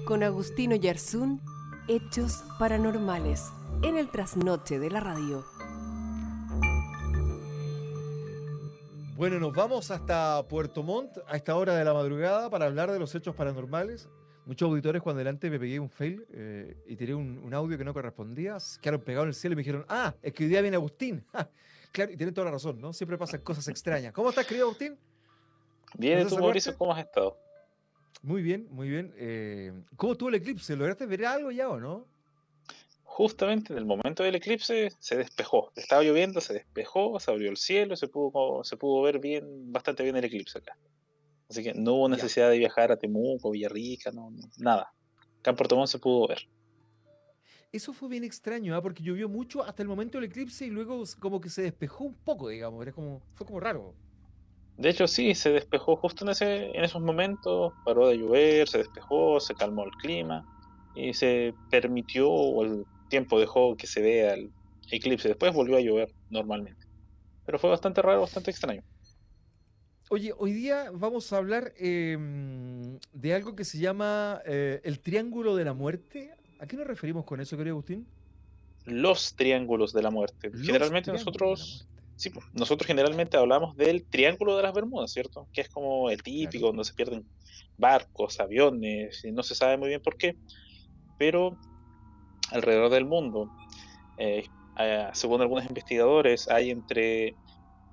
con Agustino Yarzún, Hechos Paranormales, en el trasnoche de la radio. Bueno, nos vamos hasta Puerto Montt a esta hora de la madrugada para hablar de los hechos paranormales. Muchos auditores cuando delante me pegué un fail y tiré un audio que no correspondía, se quedaron pegados en el cielo y me dijeron, es que hoy día viene Agustín. Claro, y tienen toda la razón, ¿no? Siempre pasan cosas extrañas. ¿Cómo estás, querido Agustín? Bien, ¿y ¿Placer tú, Mauricio, saludarte? cómo has estado? Muy bien, muy bien. ¿Cómo estuvo el eclipse? ¿Lograste ver algo ya o no? Justamente en el momento del eclipse se despejó. Estaba lloviendo, se despejó, se abrió el cielo, se pudo ver bien, bastante bien el eclipse acá. Así que no hubo Ya. necesidad de viajar a Temuco, Villarrica, nada. Acá en Puerto Montt se pudo ver. Eso fue bien extraño, porque llovió mucho hasta el momento del eclipse y luego como que se despejó un poco, digamos. Fue como raro. De hecho, sí, se despejó justo en esos momentos, paró de llover, se despejó, se calmó el clima y se permitió, o el tiempo dejó que se vea el eclipse. Después volvió a llover normalmente. Pero fue bastante raro, bastante extraño. Oye, hoy día vamos a hablar de algo que se llama el Triángulo de la Muerte. ¿A qué nos referimos con eso, querido Agustín? Los triángulos de la muerte. Los Generalmente Triángulos de la nosotros, Muerte. sí, pues, nosotros generalmente hablamos del Triángulo de las Bermudas, ¿cierto? Que es como el Claro. típico, donde se pierden barcos, aviones, y no se sabe muy bien por qué, pero alrededor del mundo, según algunos investigadores, hay entre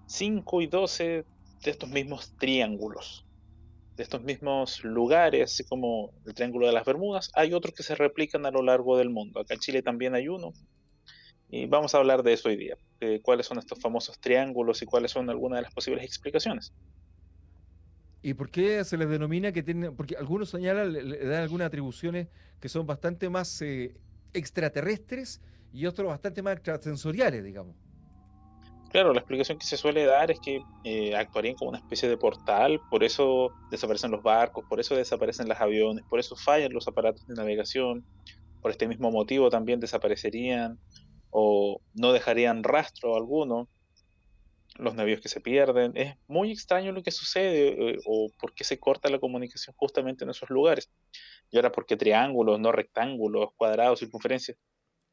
5 y 12 de estos mismos triángulos, de estos mismos lugares, así como el Triángulo de las Bermudas. Hay otros que se replican a lo largo del mundo. Acá en Chile también hay uno. Y vamos a hablar de eso hoy día, de cuáles son estos famosos triángulos y cuáles son algunas de las posibles explicaciones. ¿Y por qué se les denomina que tienen? Porque algunos señalan, le dan algunas atribuciones que son bastante más extraterrestres y otros bastante más extrasensoriales, digamos. Claro, la explicación que se suele dar es que actuarían como una especie de portal, por eso desaparecen los barcos, por eso desaparecen los aviones, por eso fallan los aparatos de navegación, por este mismo motivo también desaparecerían o no dejarían rastro alguno los navíos que se pierden. Es muy extraño lo que sucede o por qué se corta la comunicación justamente en esos lugares. Y ahora, ¿por qué triángulos, no rectángulos, cuadrados, circunferencias?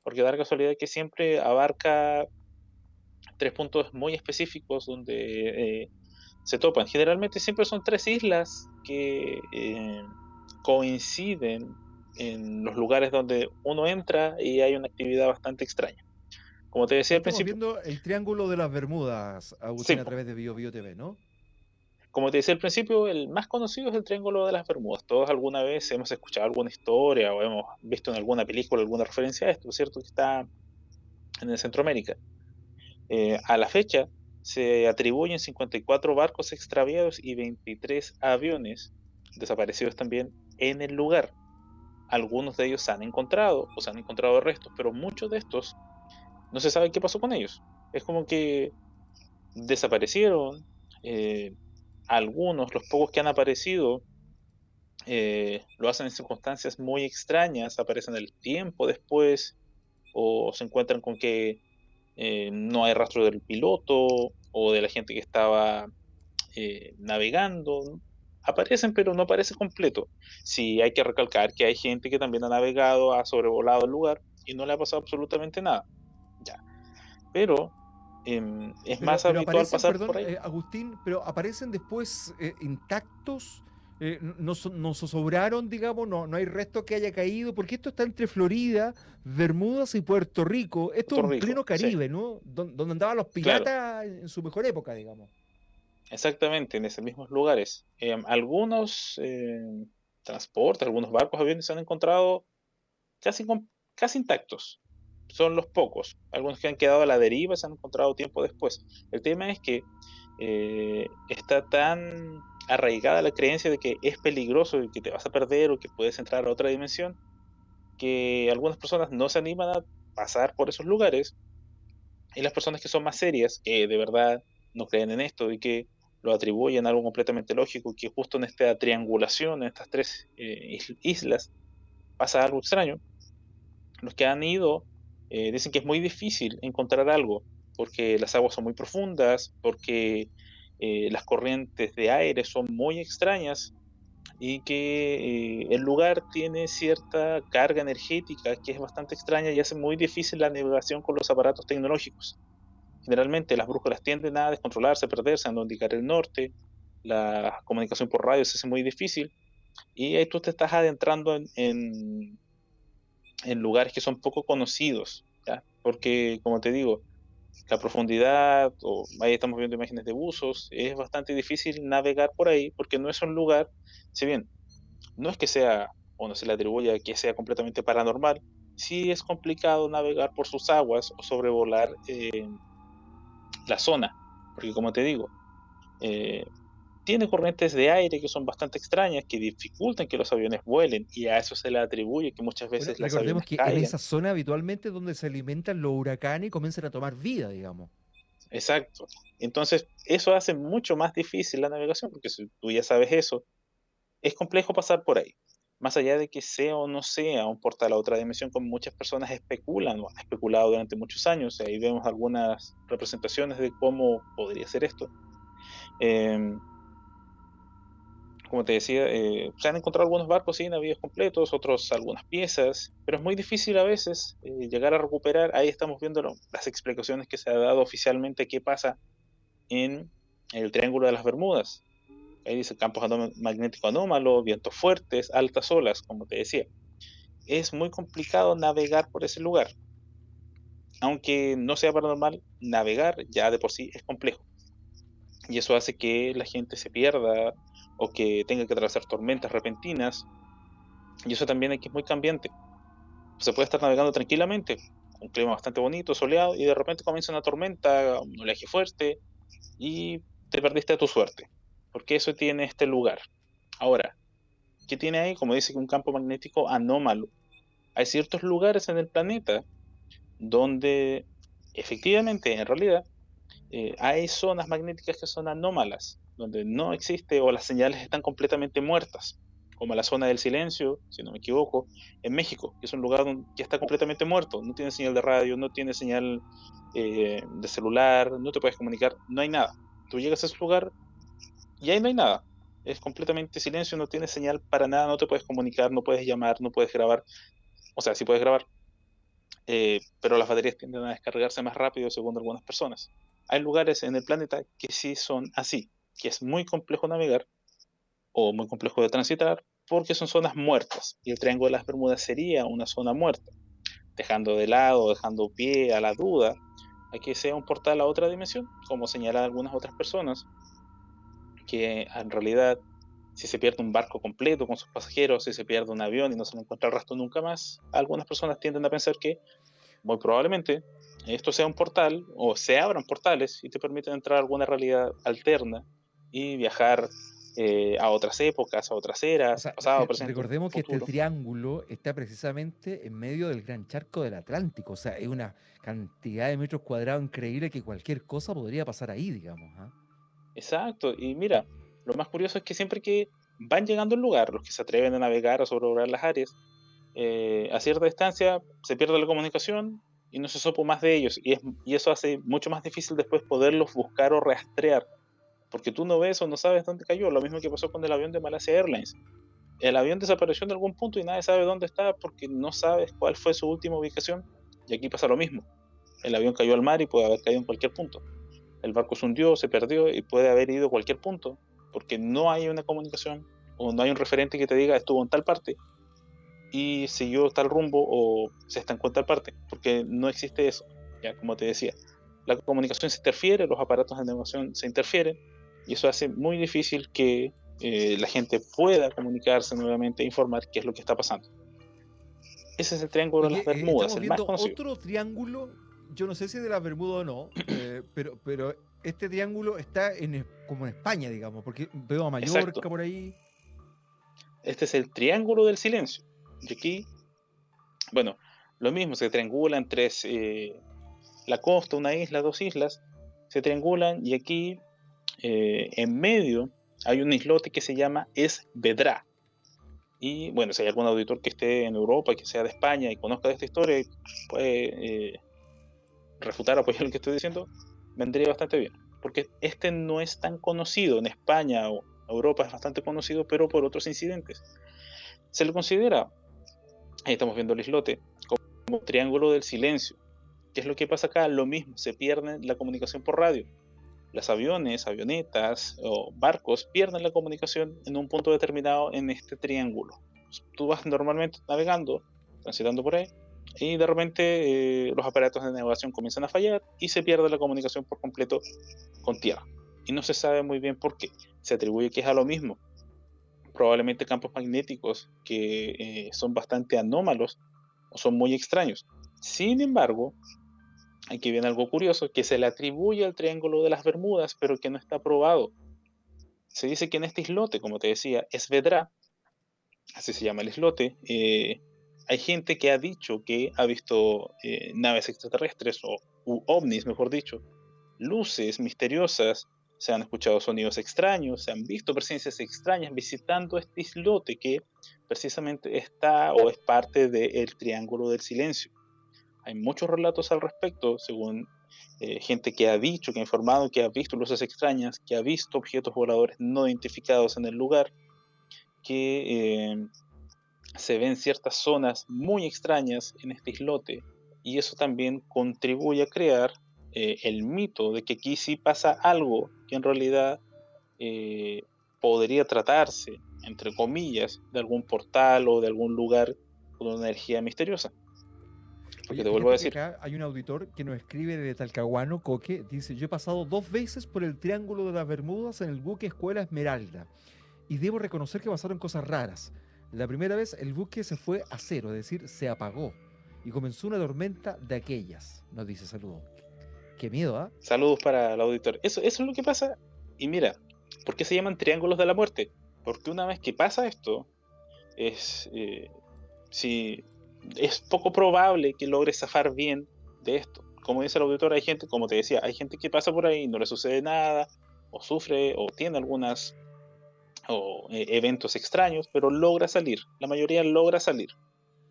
Porque da la casualidad que siempre abarca tres puntos muy específicos donde se topan. Generalmente siempre son tres islas que coinciden en los lugares donde uno entra y hay una actividad bastante extraña. Como te decía Ahí al estamos principio, viendo el Triángulo de las Bermudas, sí, Agustín, a po, través de Bio TV, ¿no? como te decía al principio, el más conocido es el Triángulo de las Bermudas. Todos alguna vez hemos escuchado alguna historia o hemos visto en alguna película alguna referencia a esto, ¿cierto? Que está en el Centroamérica. A la fecha, se atribuyen 54 barcos extraviados y 23 aviones desaparecidos también en el lugar. Algunos de ellos se han encontrado o se han encontrado restos, pero muchos de estos no se sabe qué pasó con ellos. Es como que desaparecieron. eh, Algunos, los pocos que han aparecido, lo hacen en circunstancias muy extrañas, aparecen el tiempo después o se encuentran con que no hay rastro del piloto o de la gente que estaba navegando. Aparecen, pero no aparece completo. Sí, hay que recalcar que hay gente que también ha navegado, ha sobrevolado el lugar y no le ha pasado absolutamente nada. Ya. Pero es más Pero habitual aparecen, pasar por perdón, ahí. Agustín, pero aparecen después intactos, no sobraron, digamos, no hay resto que haya caído, porque esto está entre Florida, Bermudas y Puerto Rico. Esto es Puerto en Rico, pleno sí, Caribe, ¿no? Donde andaban los claro, piratas en su mejor época, digamos. exactamente, en esos mismos lugares. Algunos transportes, algunos barcos, aviones se han encontrado casi intactos. Son los pocos. Algunos que han quedado a la deriva se han encontrado tiempo después. El tema es que está tan arraigada la creencia de que es peligroso y que te vas a perder o que puedes entrar a otra dimensión, que algunas personas no se animan a pasar por esos lugares y las personas que son más serias, que de verdad no creen en esto y que lo atribuyen a algo completamente lógico, que justo en esta triangulación, en estas tres islas, pasa algo extraño. Los que han ido dicen que es muy difícil encontrar algo, porque las aguas son muy profundas, porque las corrientes de aire son muy extrañas y que el lugar tiene cierta carga energética que es bastante extraña y hace muy difícil la navegación con los aparatos tecnológicos. Generalmente las brújulas tienden a descontrolarse, a perderse, a no indicar el norte, la comunicación por radio se hace muy difícil y ahí tú te estás adentrando en lugares que son poco conocidos, ¿ya? Porque, como te digo, la profundidad, o ahí estamos viendo imágenes de buzos, es bastante difícil navegar por ahí porque no es un lugar, si bien no es que sea, o no se le atribuya que sea completamente paranormal, sí es complicado navegar por sus aguas o sobrevolar la zona, porque como te digo, eh, tiene corrientes de aire que son bastante extrañas, que dificultan que los aviones vuelen, y a eso se le atribuye que muchas Bueno, veces los recordemos aviones que en caigan. esa zona habitualmente es donde se alimentan los huracanes y comienzan a tomar vida, digamos. Exacto. Entonces, eso hace mucho más difícil la navegación, porque si tú ya sabes eso, es complejo pasar por ahí. Más allá de que sea o no sea un portal a otra dimensión, como muchas personas especulan o han especulado durante muchos años, ahí vemos algunas representaciones de cómo podría ser esto. Em, Como te decía, se han encontrado algunos barcos, sí, navíos completos, otros algunas piezas, pero es muy difícil a veces llegar a recuperar. Ahí estamos viendo las explicaciones que se ha dado oficialmente qué pasa en el Triángulo de las Bermudas. Ahí dice campos magnéticos anómalos, vientos fuertes, altas olas, como te decía. Es muy complicado navegar por ese lugar. Aunque no sea paranormal, navegar ya de por sí es complejo. Y eso hace que la gente se pierda o que tenga que atravesar tormentas repentinas. Y eso también aquí es muy cambiante. Se puede estar navegando tranquilamente, un clima bastante bonito, soleado, y de repente comienza una tormenta, un oleaje fuerte, y te perdiste de tu suerte. Porque eso tiene este lugar. Ahora, ¿qué tiene ahí? Como dice, un campo magnético anómalo. Hay ciertos lugares en el planeta donde efectivamente, en realidad, hay zonas magnéticas que son anómalas, donde no existe o las señales están completamente muertas, como la zona del silencio, si no me equivoco, en México, que es un lugar que está completamente muerto, no tiene señal de radio, no tiene señal de celular, no te puedes comunicar, no hay nada. Tú llegas a ese lugar y ahí no hay nada. Es completamente silencio, no tiene señal para nada, no te puedes comunicar, no puedes llamar, no puedes grabar. O sea, sí puedes grabar, pero las baterías tienden a descargarse más rápido según algunas personas. Hay lugares en el planeta que sí son así, que es muy complejo navegar o muy complejo de transitar porque son zonas muertas y el Triángulo de las Bermudas sería una zona muerta, dejando de lado, dejando pie a la duda a que sea un portal a otra dimensión, como señalan algunas otras personas, que en realidad si se pierde un barco completo con sus pasajeros, si se pierde un avión y no se le encuentra el rastro nunca más, algunas personas tienden a pensar que muy probablemente esto sea un portal o se abran portales y te permiten entrar a alguna realidad alterna y viajar a otras épocas, a otras O eras, sea, pasado, presente, recordemos que este futuro. triángulo está precisamente en medio del gran charco del Atlántico. O sea, es una cantidad de metros cuadrados increíble que cualquier cosa podría pasar ahí, digamos. ¿Ah? Exacto. Y mira, lo más curioso es que siempre que van llegando al lugar, los que se atreven a navegar, a sobrevolar las áreas, a cierta distancia se pierde la comunicación y no se supo más de ellos. Y eso hace mucho más difícil después poderlos buscar o rastrear, porque tú no ves o no sabes dónde cayó. Lo mismo que pasó con el avión de Malaysia Airlines. El avión desapareció en algún punto y nadie sabe dónde está porque no sabes cuál fue su última ubicación. Y aquí pasa lo mismo. El avión cayó al mar y puede haber caído en cualquier punto. El barco se hundió, se perdió y puede haber ido a cualquier punto porque no hay una comunicación o no hay un referente que te diga estuvo en tal parte y siguió tal rumbo o se estancó en tal parte, porque no existe eso. Ya como te decía, la comunicación se interfiere, los aparatos de navegación se interfieren y eso hace muy difícil que la gente pueda comunicarse nuevamente e informar qué es lo que está pasando. Ese es el Triángulo de las Oye, Bermudas, estamos el más viendo conocido. otro triángulo. Yo no sé si de las Bermudas o no, pero este triángulo está como en España, digamos, porque veo a Exacto. Mallorca por ahí. Este es el Triángulo del Silencio. Y aquí, bueno, lo mismo, se triangulan tres, la costa, una isla, dos islas, se triangulan y aquí en medio hay un islote que se llama Esvedra. Y bueno, si hay algún auditor que esté en Europa, que sea de España y conozca de esta historia, puede refutar, apoyar lo que estoy diciendo, vendría bastante bien. Porque este no es tan conocido en España Europa es bastante conocido, pero por otros incidentes. Se le considera, ahí estamos viendo el islote, como Triángulo del Silencio. ¿Qué es lo que pasa acá? Lo mismo, se pierde la comunicación por radio. Los aviones, avionetas o barcos pierden la comunicación en un punto determinado en este triángulo. Tú vas normalmente navegando, transitando por ahí, y de repente los aparatos de navegación comienzan a fallar y se pierde la comunicación por completo con tierra. Y no se sabe muy bien por qué. Se atribuye que es a lo mismo. Probablemente campos magnéticos que son bastante anómalos o son muy extraños. Sin embargo, aquí viene algo curioso, que se le atribuye al Triángulo de las Bermudas, pero que no está probado. Se dice que en este islote, como te decía, Esvedra, así se llama el islote, hay gente que ha dicho que ha visto naves extraterrestres, o ovnis, mejor dicho, luces misteriosas, se han escuchado sonidos extraños, se han visto presencias extrañas visitando este islote que precisamente está o es parte del Triángulo del Silencio. Hay muchos relatos al respecto, según gente que ha dicho, que ha informado, que ha visto luces extrañas, que ha visto objetos voladores no identificados en el lugar, que se ven ciertas zonas muy extrañas en este islote, y eso también contribuye a crear el mito de que aquí sí pasa algo que en realidad eh, podría tratarse, entre comillas, de algún portal o de algún lugar con una energía misteriosa. Porque Oye, te vuelvo a fíjate que decir, acá hay un auditor que nos escribe desde Talcahuano, Coque, dice, yo he pasado 2 veces por el Triángulo de las Bermudas en el buque Escuela Esmeralda y debo reconocer que pasaron cosas raras. La primera vez el buque se fue a cero, es decir, se apagó y comenzó una tormenta de aquellas, nos dice saludo. Qué miedo, ¿ah? saludos para el auditor. Eso es lo que pasa. Y mira, ¿por qué se llaman triángulos de la muerte? Porque una vez que pasa esto, es, si, es poco probable que logres zafar bien de esto. Como dice el auditor, hay gente, como te decía, hay gente que pasa por ahí y no le sucede nada, o sufre, o tiene algunas eventos extraños, pero logra salir. La mayoría logra salir.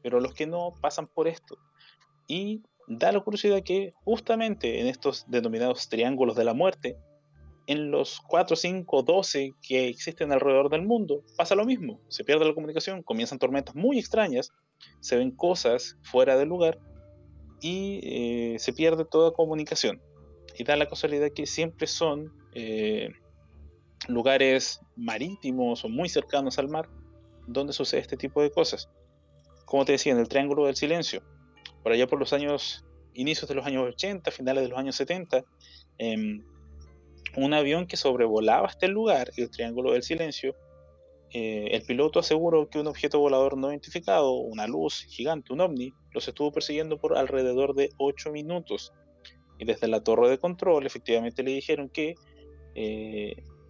Pero los que no pasan por esto. Y da la curiosidad que justamente en estos denominados triángulos de la muerte, en los 4, 5, 12 que existen alrededor del mundo, pasa lo mismo. Se pierde la comunicación, comienzan tormentas muy extrañas, se ven cosas fuera del lugar y se pierde toda comunicación. Y da la casualidad que siempre son lugares marítimos o muy cercanos al mar donde sucede este tipo de cosas. Como te decía, en el Triángulo del Silencio, por allá por los años, inicios de los años 80, finales de los años 70, un avión que sobrevolaba este lugar, el Triángulo del Silencio, el piloto aseguró que un objeto volador no identificado, una luz gigante, un ovni, los estuvo persiguiendo por alrededor de 8 minutos. Y desde la torre de control, efectivamente le dijeron que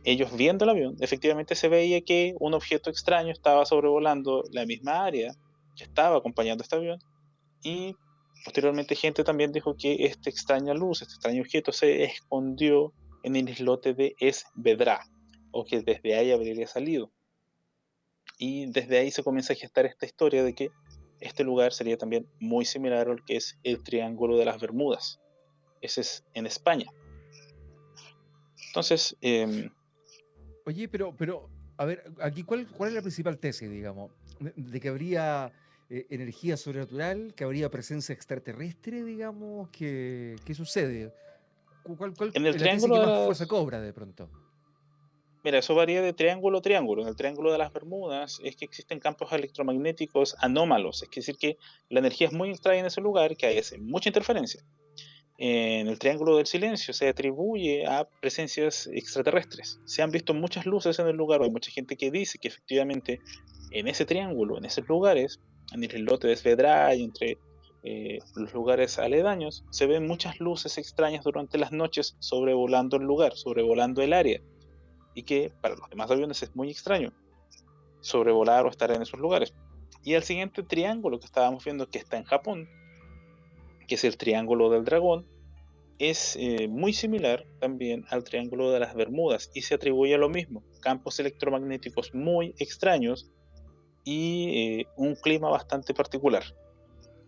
ellos viendo el avión, efectivamente se veía que un objeto extraño estaba sobrevolando la misma área que estaba acompañando este avión. Y posteriormente gente también dijo que esta extraña luz, este extraño objeto se escondió en el islote de Esvedra, o que desde ahí habría salido. Y desde ahí se comienza a gestar esta historia de que este lugar sería también muy similar al que es el Triángulo de las Bermudas. Ese es en España. Entonces, Oye, pero, a ver, aquí, ¿cuál es la principal tesis, digamos? De que habría energía sobrenatural, que habría presencia extraterrestre, digamos, ¿qué sucede? ¿Cuál en el es la tesis que Triángulo de más fuerza las... cobra de pronto? Mira, eso varía de triángulo a triángulo. En el Triángulo de las Bermudas es que existen campos electromagnéticos anómalos, es decir, que la energía es muy extraña en ese lugar, que hay mucha interferencia. En el Triángulo del Silencio se atribuye a presencias extraterrestres. Se han visto muchas luces en el lugar, hay mucha gente que dice que efectivamente en ese triángulo, en esos lugares, en el islote de Svedra y entre los lugares aledaños, se ven muchas luces extrañas durante las noches sobrevolando el lugar, sobrevolando el área, y que para los demás aviones es muy extraño sobrevolar o estar en esos lugares. Y el siguiente triángulo que estábamos viendo, que está en Japón, que es el Triángulo del Dragón, es muy similar también al Triángulo de las Bermudas y se atribuye a lo mismo, campos electromagnéticos muy extraños y un clima bastante particular.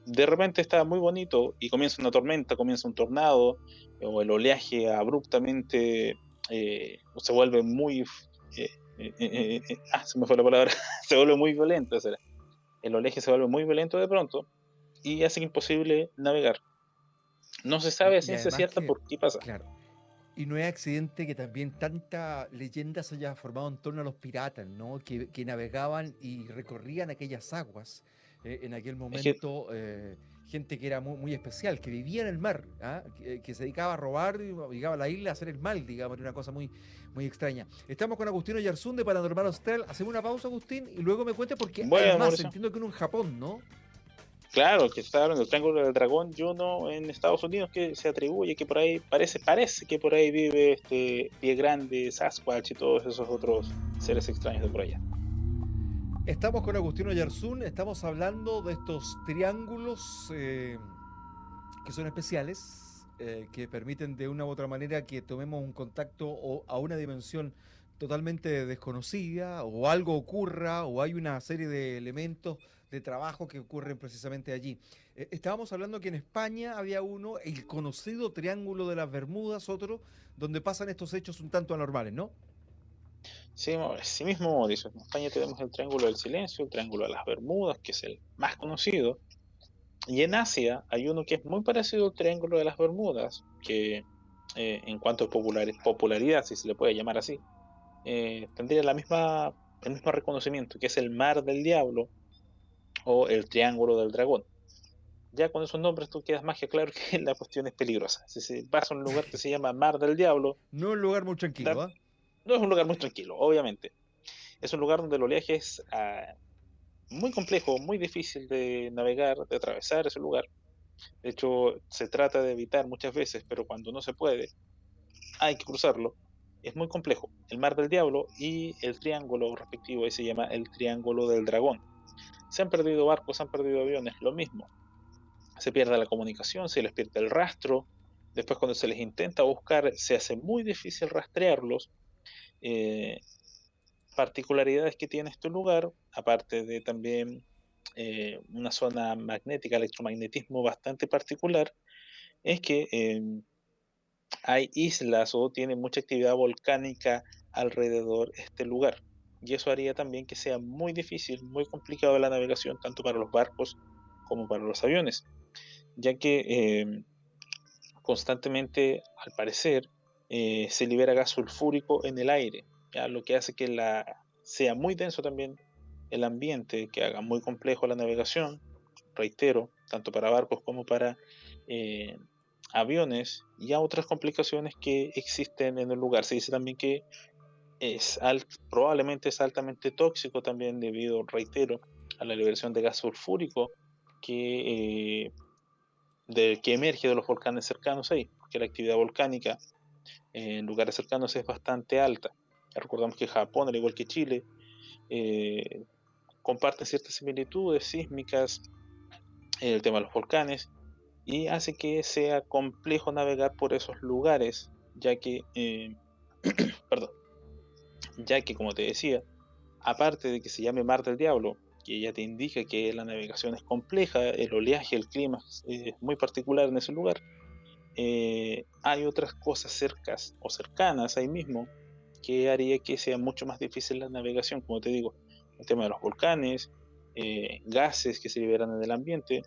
De repente está muy bonito y comienza una tormenta, comienza un tornado, o el oleaje abruptamente se vuelve muy se me fue la palabra, se vuelve muy violento, esa era. El oleaje se vuelve muy violento de pronto y hace imposible navegar. No se sabe a Y ciencia además cierta que, por qué pasa. claro, y no es accidente que también tanta leyenda se haya formado en torno a los piratas, ¿no? Que navegaban y recorrían aquellas aguas. En aquel Es que, momento, gente que era muy, muy especial, que vivía en el mar, ¿ah? Que se dedicaba a robar y llegaba a la isla a hacer el mal, digamos, era una cosa muy, muy extraña. Estamos con Agustín Oyarzún de Paranormal Austral. Hacemos una pausa, Agustín, y luego me cuenta porque hay bueno, más. Mauricio, Entiendo que uno en Japón, ¿no? claro, que está hablando del Triángulo del Dragón y uno en Estados Unidos que se atribuye que por ahí, parece que por ahí vive este Pie Grande, Sasquatch y todos esos otros seres extraños de por allá. Estamos con Agustín Oyarzún, estamos hablando de estos triángulos que son especiales, que permiten de una u otra manera que tomemos un contacto o a una dimensión totalmente desconocida, o algo ocurra, o hay una serie de elementos de trabajo que ocurren precisamente allí. Estábamos hablando que en España había uno, el conocido Triángulo de las Bermudas, otro, donde pasan estos hechos un tanto anormales, ¿no? Sí, sí mismo, Mauricio. En España tenemos el Triángulo del Silencio, el Triángulo de las Bermudas, que es el más conocido. Y en Asia hay uno que es muy parecido al Triángulo de las Bermudas, que en cuanto a popularidad, si se le puede llamar así, tendría el mismo reconocimiento, que es el Mar del Diablo o el Triángulo del Dragón. Ya con esos nombres tú quedas más que claro que la cuestión es peligrosa. Si vas a un lugar que se llama Mar del Diablo, No es un lugar muy da- tranquilo, ¿ah? no es un lugar muy tranquilo, obviamente. Es un lugar donde el oleaje es muy complejo, muy difícil de navegar, de atravesar ese lugar. De hecho, se trata de evitar muchas veces, pero cuando no se puede, hay que cruzarlo. Es muy complejo. El Mar del Diablo y el triángulo respectivo ahí se llama el Triángulo del Dragón. Se han perdido barcos, se han perdido aviones, lo mismo. Se pierde la comunicación, se les pierde el rastro. Después cuando se les intenta buscar, se hace muy difícil rastrearlos. Eh, Particularidades que tiene este lugar, aparte de también una zona magnética, electromagnetismo bastante particular, es que hay islas o tiene mucha actividad volcánica alrededor de este lugar. Y eso haría también que sea muy difícil, muy complicado la navegación, tanto para los barcos como para los aviones, ya que constantemente, al parecer, se libera gas sulfúrico en el aire, ¿ya? Lo que hace que sea muy denso también el ambiente, que haga muy complejo la navegación, reitero, tanto para barcos como para eh, aviones, y a otras complicaciones que existen en el lugar. Se dice también que probablemente es altamente tóxico también debido, reitero, a la liberación de gas sulfúrico que, que emerge de los volcanes cercanos ahí, porque la actividad volcánica en lugares cercanos es bastante alta. Recordamos que Japón, al igual que Chile, eh, comparten ciertas similitudes sísmicas en el tema de los volcanes y hace que sea complejo navegar por esos lugares, ya que, perdón, ya que como te decía, aparte de que se llame Mar del Diablo, que ya te indica que la navegación es compleja, el oleaje, el clima es muy particular en ese lugar, hay otras cosas cercas o cercanas ahí mismo que haría que sea mucho más difícil la navegación, como te digo, el tema de los volcanes, gases que se liberan en el ambiente,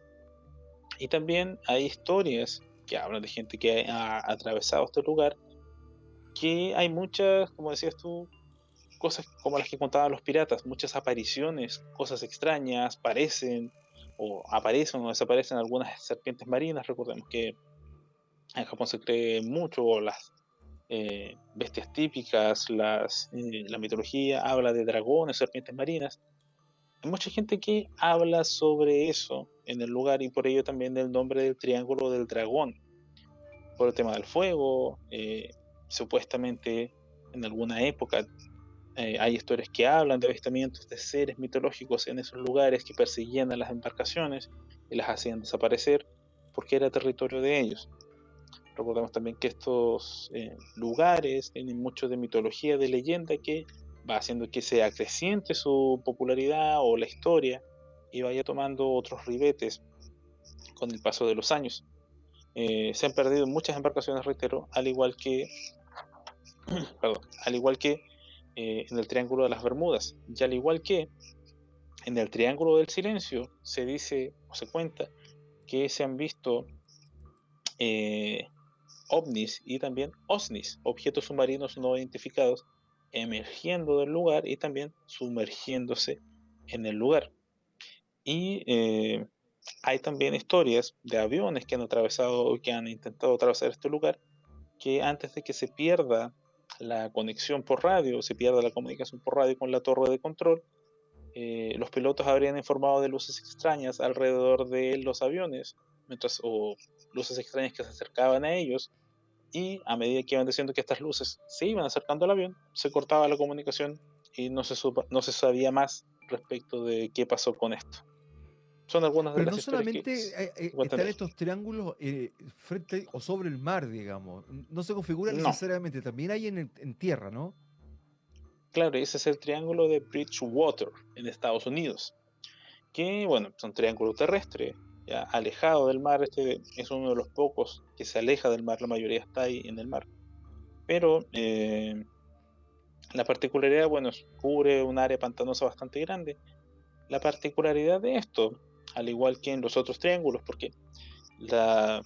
y también hay historias que hablan de gente que ha atravesado este lugar, que hay muchas, como decías tú, cosas como las que contaban los piratas, muchas apariciones, cosas extrañas, aparecen o desaparecen algunas serpientes marinas. Recordemos que en Japón se cree mucho las bestias típicas, la mitología habla de dragones, serpientes marinas. Hay mucha gente que habla sobre eso en el lugar y por ello también el nombre del Triángulo del Dragón, por el tema del fuego. Supuestamente en alguna época hay historias que hablan de avistamientos de seres mitológicos en esos lugares que perseguían a las embarcaciones y las hacían desaparecer porque era territorio de ellos. Recordemos también que estos lugares tienen mucho de mitología, de leyenda, que va haciendo que se acreciente su popularidad o la historia y vaya tomando otros ribetes con el paso de los años. Se han perdido muchas embarcaciones, reitero, al igual que, perdón, al igual que en el Triángulo de las Bermudas. Y al igual que en el Triángulo del Silencio, se dice o se cuenta que se han visto ovnis y también OSNIs, objetos submarinos no identificados, emergiendo del lugar y también sumergiéndose en el lugar. Y hay también historias de aviones que han atravesado o que han intentado atravesar este lugar, que antes de que se pierda la conexión por radio, se pierda la comunicación por radio con la torre de control, los pilotos habrían informado de luces extrañas alrededor de los aviones, o luces extrañas que se acercaban a ellos, y a medida que iban diciendo que estas luces se iban acercando al avión, se cortaba la comunicación y no se sabía más respecto de qué pasó con esto. Son algunas de Pero las no historias que solamente se cuentan están de él. estos triángulos frente o sobre el mar, digamos. No se configuran No, necesariamente, también hay en tierra, ¿no? claro, ese es el triángulo de Bridgewater en Estados Unidos, que bueno, es un triángulo terrestre, ya alejado del mar. Este es uno de los pocos que se aleja del mar, la mayoría está ahí en el mar. Pero la particularidad, bueno, cubre un área pantanosa bastante grande. La particularidad de esto, al igual que en los otros triángulos, porque la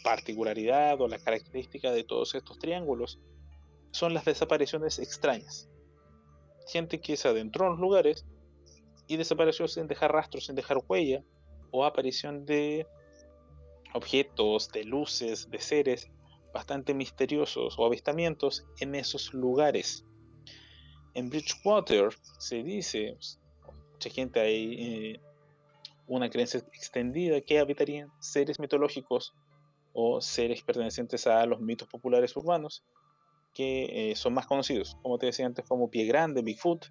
particularidad o la característica de todos estos triángulos son las desapariciones extrañas. Gente que se adentró en los lugares y desapareció sin dejar rastros, sin dejar huella, o aparición de objetos, de luces, de seres bastante misteriosos o avistamientos en esos lugares. En Bridgewater se dice, mucha gente hay una creencia extendida que habitarían seres mitológicos o seres pertenecientes a los mitos populares urbanos que son más conocidos, como te decía antes, como Pie Grande, Bigfoot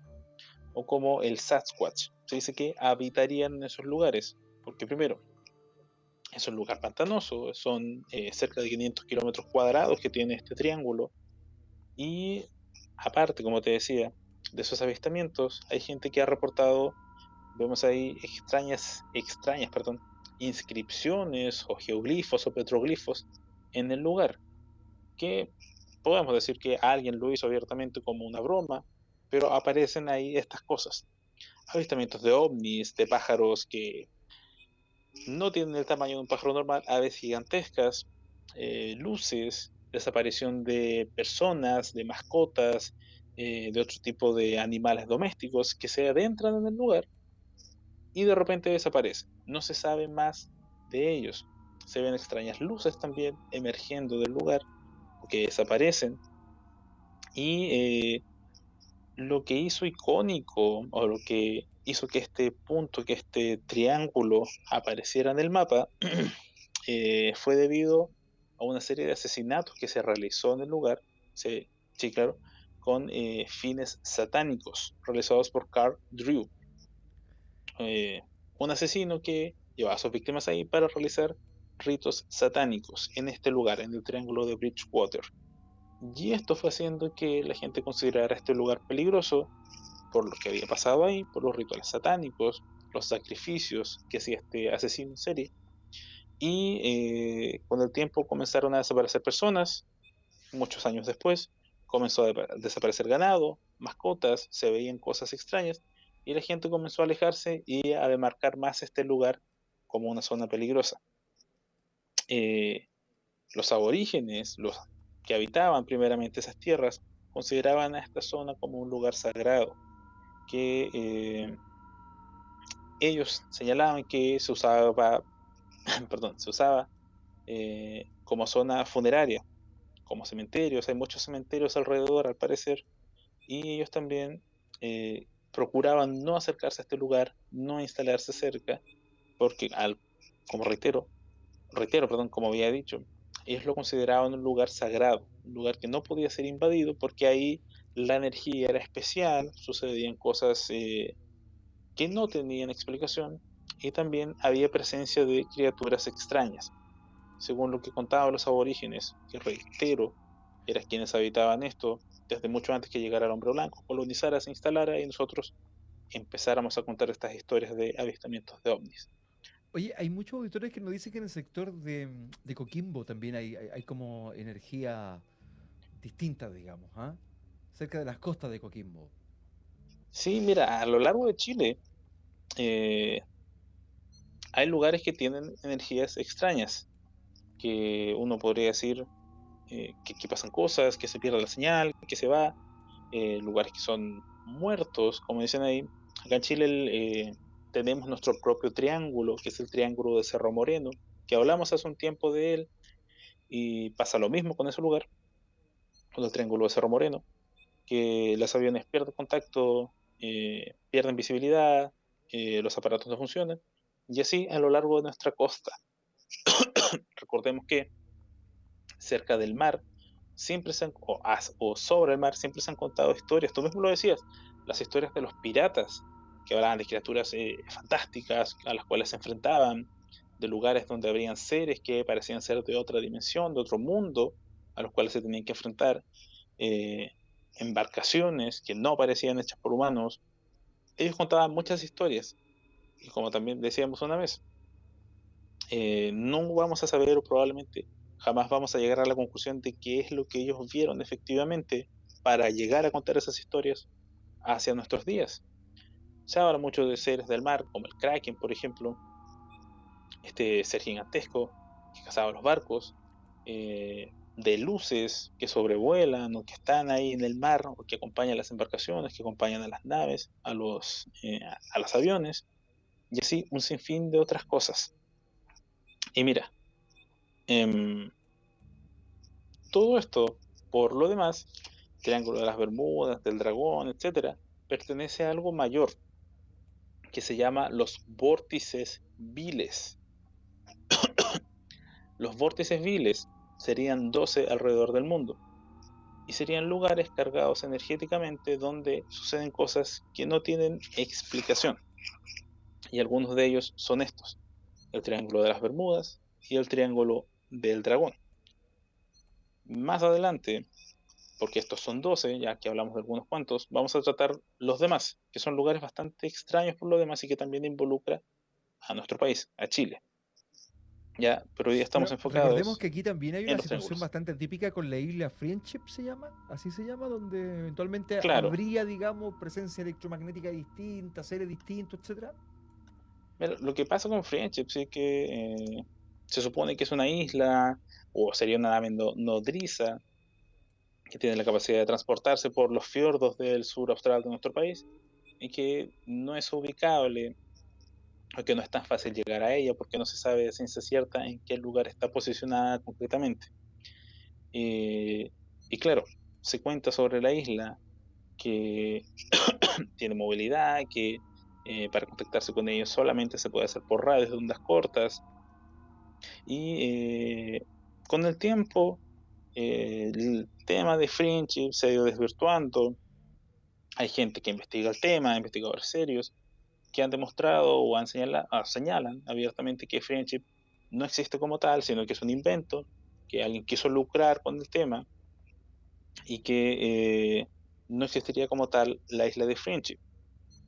o como el Sasquatch. Se dice que habitarían en esos lugares, porque primero, es un lugar pantanoso, son cerca de 500 kilómetros cuadrados que tiene este triángulo, y aparte, como te decía, de esos avistamientos, hay gente que ha reportado, vemos ahí perdón, inscripciones o geoglifos o petroglifos en el lugar, que podemos decir que alguien lo hizo abiertamente como una broma, pero aparecen ahí estas cosas. Avistamientos de ovnis, de pájaros que no tienen el tamaño de un pájaro normal, aves gigantescas, luces, desaparición de personas, de mascotas, de otro tipo de animales domésticos que se adentran en el lugar y de repente desaparecen. No se sabe más de ellos. Se ven extrañas luces también emergiendo del lugar o que desaparecen. Y lo que hizo icónico, o lo que hizo que este punto, que este triángulo apareciera en el mapa, fue debido a una serie de asesinatos que se realizó en el lugar, sí, sí, claro, con fines satánicos, realizados por Carl Drew, eh, un asesino que llevaba a sus víctimas ahí para realizar ritos satánicos en este lugar, en el Triángulo de Bridgewater. Y esto fue haciendo que la gente considerara este lugar peligroso por lo que había pasado ahí, por los rituales satánicos, los sacrificios que hacía este asesino en serie. Y con el tiempo comenzaron a desaparecer personas. Muchos años después comenzó a desaparecer ganado, mascotas, se veían cosas extrañas y la gente comenzó a alejarse y a demarcar más este lugar como una zona peligrosa. Eh, los aborígenes, los que habitaban primeramente esas tierras, consideraban a esta zona como un lugar sagrado, que ellos señalaban que se usaba, perdón, se usaba como zona funeraria, como cementerios. Hay muchos cementerios alrededor, al parecer, y ellos también procuraban no acercarse a este lugar, no instalarse cerca, porque como perdón, como había dicho, ellos lo consideraban un lugar sagrado, un lugar que no podía ser invadido porque ahí la energía era especial, sucedían cosas que no tenían explicación y también había presencia de criaturas extrañas. Según lo que contaban los aborígenes, que reitero, eran quienes habitaban esto desde mucho antes que llegara el hombre blanco, colonizara, se instalara y nosotros empezáramos a contar estas historias de avistamientos de ovnis. Oye, hay muchos auditores que nos dicen que en el sector de Coquimbo también hay como energía distinta, digamos, ¿ah? cerca de las costas de Coquimbo. Sí, mira, a lo largo de Chile eh, hay lugares que tienen energías extrañas, que uno podría decir que pasan cosas, que se pierde la señal, que se va, lugares que son muertos, como dicen ahí. Acá en Chile tenemos nuestro propio triángulo, que es el triángulo de Cerro Moreno, que hablamos hace un tiempo de él, y pasa lo mismo con ese lugar, con el triángulo de Cerro Moreno, que los aviones pierden contacto, pierden visibilidad, los aparatos no funcionan, y así a lo largo de nuestra costa. Recordemos que cerca del mar siempre o sobre el mar siempre se han contado historias, tú mismo lo decías, las historias de los piratas, que hablaban de criaturas fantásticas a las cuales se enfrentaban, de lugares donde habrían seres que parecían ser de otra dimensión, de otro mundo, a los cuales se tenían que enfrentar, eh, embarcaciones que no parecían hechas por humanos. Ellos contaban muchas historias, y como también decíamos una vez, no vamos a saber, o probablemente jamás vamos a llegar a la conclusión de qué es lo que ellos vieron efectivamente para llegar a contar esas historias hacia nuestros días. Se habla mucho de seres del mar, como el Kraken, por ejemplo, este ser gigantesco que cazaba los barcos, de luces que sobrevuelan o que están ahí en el mar, o que acompañan las embarcaciones, que acompañan a las naves, a los aviones, y así un sinfín de otras cosas. Y mira, em, todo esto, por lo demás, Triángulo de las Bermudas, del Dragón, etcétera, pertenece a algo mayor que se llama los vórtices viles. Los vórtices viles serían 12 alrededor del mundo y serían lugares cargados energéticamente donde suceden cosas que no tienen explicación. Y algunos de ellos son estos: el Triángulo de las Bermudas y el Triángulo del Dragón. Más adelante, porque estos son 12, ya que hablamos de algunos cuantos, vamos a tratar los demás, que son lugares bastante extraños por lo demás y que también involucra a nuestro país, a Chile. Ya, pero hoy día estamos Bueno, recordemos enfocados que aquí también hay en una los situación triángulos. bastante típica con la isla Friendship, se llama, así se llama, donde eventualmente Claro, habría, digamos, presencia electromagnética distinta, seres distintos, etcétera. mira, lo que pasa con Friendship sí que se supone que es una isla, o sería una nave nodriza, que tiene la capacidad de transportarse por los fiordos del sur austral de nuestro país, y que no es ubicable, o que no es tan fácil llegar a ella porque no se sabe de ciencia cierta en qué lugar está posicionada concretamente. Eh, y claro, se cuenta sobre la isla que tiene movilidad, que para contactarse con ellos solamente se puede hacer por radios de ondas cortas, y con el tiempo el tema de friendship se ha ido desvirtuando. Hay gente que investiga el tema, investigadores serios, que han demostrado o señalan abiertamente que friendship no existe como tal, sino que es un invento, que alguien quiso lucrar con el tema, y que no existiría como tal la isla de Friendship.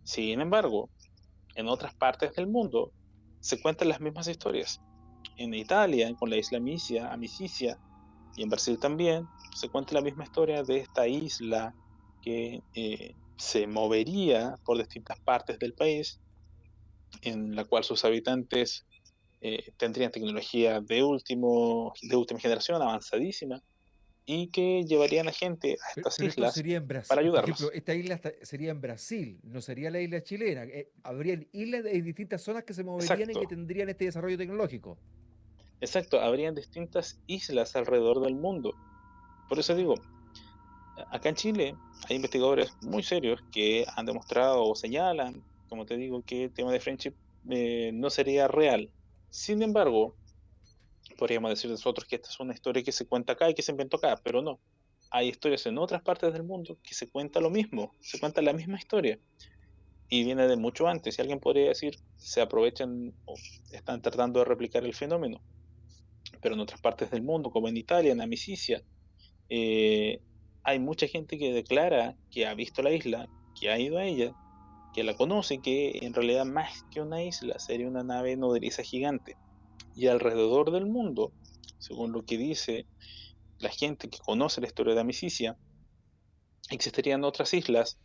Sin embargo, en otras partes del mundo se cuentan las mismas historias. En Italia, con la isla Amicicia, y en Brasil también, se cuenta la misma historia de esta isla que se movería por distintas partes del país, en la cual sus habitantes tendrían tecnología de última generación, avanzadísima, y que llevarían a gente a estas Pero esto islas sería en para Brasil, por ejemplo, ayudarlos. esta isla sería en Brasil, no sería la isla chilena. Habrían islas de distintas zonas que se moverían y que Exacto, tendrían este desarrollo tecnológico. exacto. Habrían distintas islas alrededor del mundo. Por eso digo, acá en Chile hay investigadores muy serios que han demostrado o señalan, como te digo, que el tema de friendship no sería real. Sin embargo, podríamos decir nosotros que esta es una historia que se cuenta acá y que se inventó acá, pero no. Hay historias en otras partes del mundo que se cuenta lo mismo, se cuenta la misma historia, y viene de mucho antes. Y alguien podría decir, se aprovechan o están tratando de replicar el fenómeno. Pero en otras partes del mundo, como en Italia, en Amicicia, eh, hay mucha gente que declara que ha visto la isla, que ha ido a ella, que la conoce, que en realidad más que una isla sería una nave nodriza gigante. Y alrededor del mundo, según lo que dice la gente que conoce la historia de Amicicia, existirían otras islas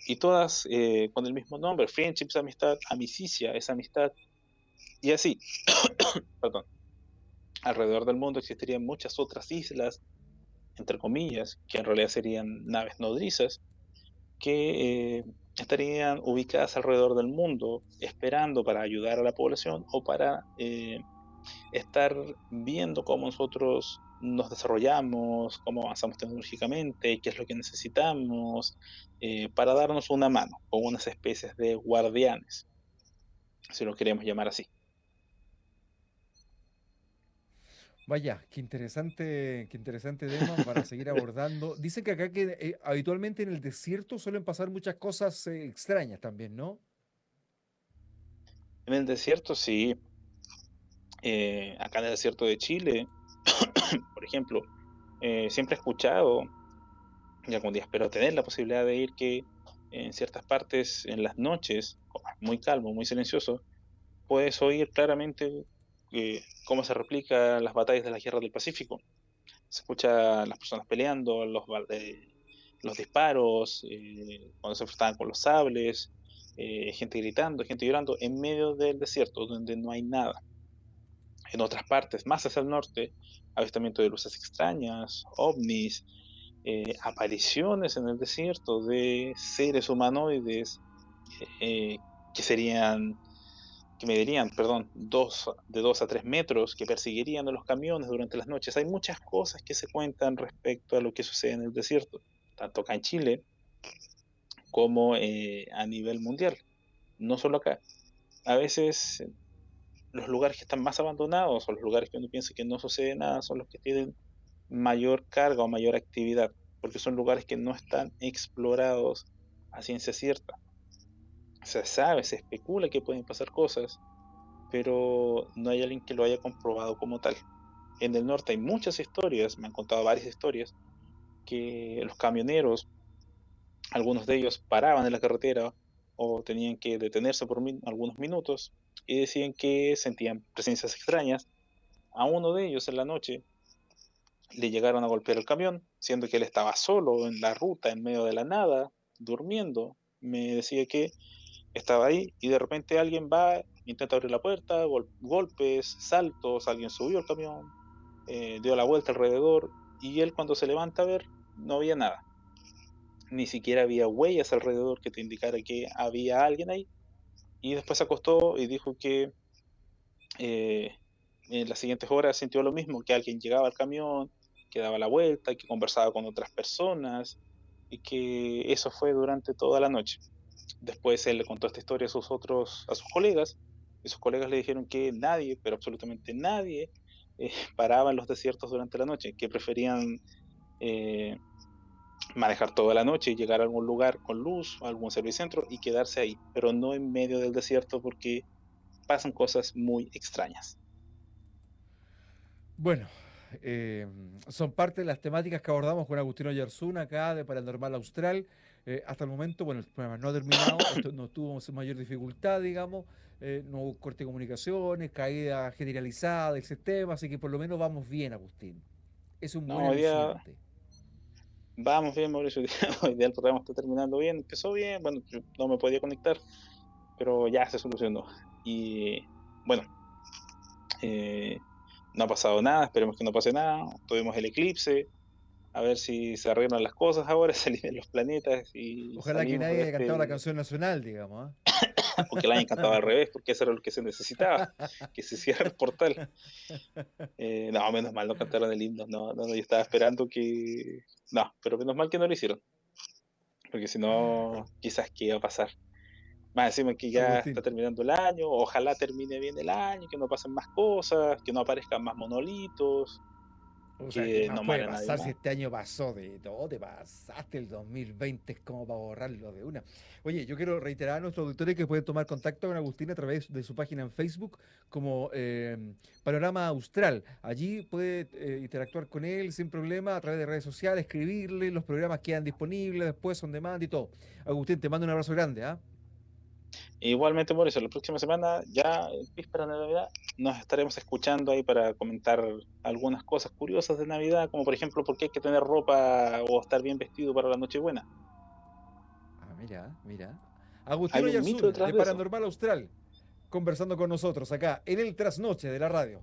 y todas con el mismo nombre, Friendship es amistad, Amicicia es amistad, y así, perdón. Alrededor del mundo existirían muchas otras islas, entre comillas, que en realidad serían naves nodrizas, que estarían ubicadas alrededor del mundo, esperando para ayudar a la población o para estar viendo cómo nosotros nos desarrollamos, cómo avanzamos tecnológicamente, qué es lo que necesitamos, para darnos una mano, como unas especies de guardianes, si lo queremos llamar así. Vaya, qué interesante tema para seguir abordando. Dicen que acá que habitualmente en el desierto suelen pasar muchas cosas extrañas también, ¿no? En el desierto, sí, acá en el desierto de Chile, por ejemplo, siempre he escuchado, y algún día espero tener la posibilidad de ir, que en ciertas partes, en las noches, como es muy calmo, muy silencioso, puedes oír claramente cómo se replica las batallas de la Guerra del Pacífico. Se escucha las personas peleando, los disparos, cuando se enfrentaban con los sables, gente gritando, gente llorando, en medio del desierto, donde no hay nada. En otras partes, más hacia el norte, avistamiento de luces extrañas, ovnis, apariciones en el desierto de seres humanoides eh, que serían, que medirían, perdón, de 2 a 3 metros, que perseguirían a los camiones durante las noches. Hay muchas cosas que se cuentan respecto a lo que sucede en el desierto, tanto acá en Chile como a nivel mundial, no solo acá. A veces los lugares que están más abandonados o los lugares que uno piensa que no sucede nada son los que tienen mayor carga o mayor actividad, porque son lugares que no están explorados a ciencia cierta. Se sabe, se especula que pueden pasar cosas, pero no hay alguien que lo haya comprobado como tal. En el norte hay muchas historias, me han contado varias historias, que los camioneros, algunos de ellos paraban en la carretera o tenían que detenerse por algunos minutos y decían que sentían presencias extrañas. A uno de ellos en la noche le llegaron a golpear el camión, siendo que él estaba solo en la ruta, en medio de la nada, durmiendo. Me decía que estaba ahí y de repente alguien va, intenta abrir la puerta, golpes, saltos, alguien subió al camión, dio la vuelta alrededor y él cuando se levanta a ver no había nada. Ni siquiera había huellas alrededor que te indicara que había alguien ahí. Y después se acostó y dijo que eh, en las siguientes horas sintió lo mismo, que alguien llegaba al camión, que daba la vuelta, que conversaba con otras personas y que eso fue durante toda la noche. Después él le contó esta historia a sus colegas, y sus colegas le dijeron que nadie, pero absolutamente nadie, paraba en los desiertos durante la noche, que preferían eh, manejar toda la noche y llegar a algún lugar con luz, a algún servicentro y quedarse ahí, pero no en medio del desierto porque pasan cosas muy extrañas. Bueno, eh, son parte de las temáticas que abordamos con Agustino Yarzún acá de Paranormal Austral. Hasta el momento, bueno, el programa no ha terminado, esto no tuvo mayor dificultad, digamos, no hubo corte de comunicaciones, caída generalizada del sistema, así que por lo menos vamos bien, Agustín. Es un buen No, hoy día aliciente. vamos bien, Mauricio. Hoy día el programa está terminando bien, empezó bien. Bueno, yo no me podía conectar, pero ya se solucionó. Y bueno, eh, no ha pasado nada, esperemos que no pase nada. Tuvimos el eclipse, a ver si se arreglan las cosas ahora, se alinean los planetas y Ojalá que salimos nadie de haya cantado la este, canción nacional, digamos, o que la hayan cantado al revés, porque eso era lo que se necesitaba, que se cierre el portal. No, menos mal no cantaron el himno, no, no, no, yo estaba esperando que... No, pero menos mal que no lo hicieron, porque si no, quizás qué iba a pasar. Más encima que ya está Agustín. terminando el año, ojalá termine bien el año, que no pasen más cosas, que no aparezcan más monolitos, O sea, ¿qué que más no puede muera nadie pasar si más. este año pasó de todo? Te pasaste el 2020, es como para borrarlo de una. Oye, yo quiero reiterar a nuestros auditores que pueden tomar contacto con Agustín a través de su página en Facebook como Panorama Austral. Allí puede interactuar con él sin problema a través de redes sociales, escribirle, los programas quedan disponibles después on demand y todo. Agustín, te mando un abrazo grande, ¿ah? Igualmente, por eso, la próxima semana, ya en víspera de Navidad, nos estaremos escuchando ahí para comentar algunas cosas curiosas de Navidad, como por ejemplo, por qué hay que tener ropa o estar bien vestido para la Nochebuena. Ah, mira, mira. Hay Agustino un mito Yarzún, detrás de de eso. Paranormal Austral, conversando con nosotros acá en el trasnoche de la radio.